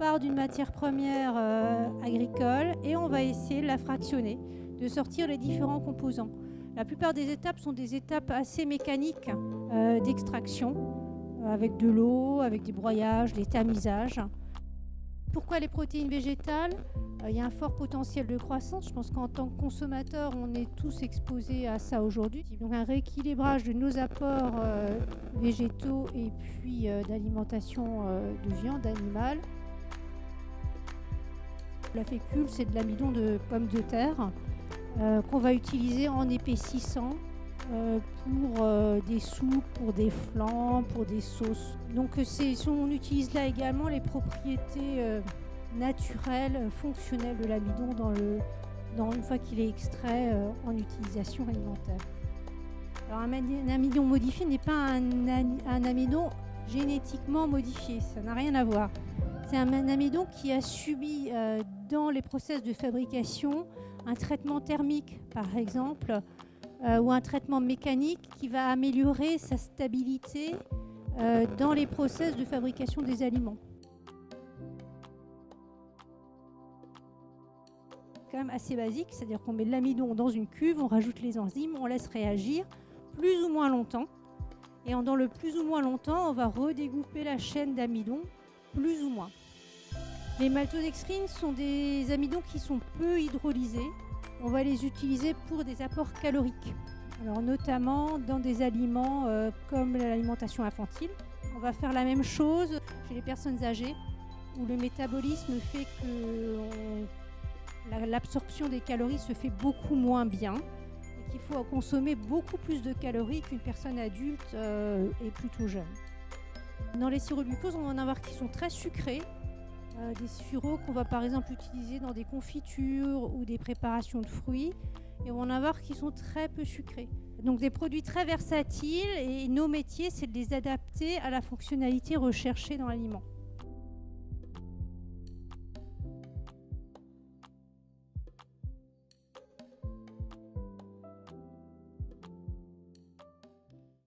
part d'une matière première agricole et on va essayer de la fractionner, de sortir les différents composants. La plupart des étapes sont des étapes assez mécaniques d'extraction, avec de l'eau, avec des broyages, des tamisages. Pourquoi les protéines végétales ? Il y a un fort potentiel de croissance. Je pense qu'en tant que consommateur, on est tous exposés à ça aujourd'hui. Donc un rééquilibrage de nos apports végétaux et puis d'alimentation de viande animale. La fécule, c'est de l'amidon de pommes de terre qu'on va utiliser en épaississant pour des soupes, pour des flans, pour des sauces. Donc on utilise là également les propriétés naturelles, fonctionnelles de l'amidon une fois qu'il est extrait en utilisation alimentaire. Alors un amidon modifié n'est pas un amidon génétiquement modifié, ça n'a rien à voir. C'est un amidon qui a subi dans les process de fabrication un traitement thermique, par exemple, ou un traitement mécanique qui va améliorer sa stabilité dans les process de fabrication des aliments. Quand même assez basique, c'est-à-dire qu'on met de l'amidon dans une cuve, on rajoute les enzymes, on laisse réagir plus ou moins longtemps. Et dans le plus ou moins longtemps, on va redégrouper la chaîne d'amidon plus ou moins. Les maltodextrines sont des amidons qui sont peu hydrolysés. On va les utiliser pour des apports caloriques. Alors notamment dans des aliments comme l'alimentation infantile. On va faire la même chose chez les personnes âgées où le métabolisme fait que l'absorption des calories se fait beaucoup moins bien et qu'il faut consommer beaucoup plus de calories qu'une personne adulte et plutôt jeune. Dans les sirops de glucose, on va en avoir qui sont très sucrés. Des sirops qu'on va par exemple utiliser dans des confitures ou des préparations de fruits, et on va en avoir qui sont très peu sucrés. Donc des produits très versatiles, et nos métiers, c'est de les adapter à la fonctionnalité recherchée dans l'aliment.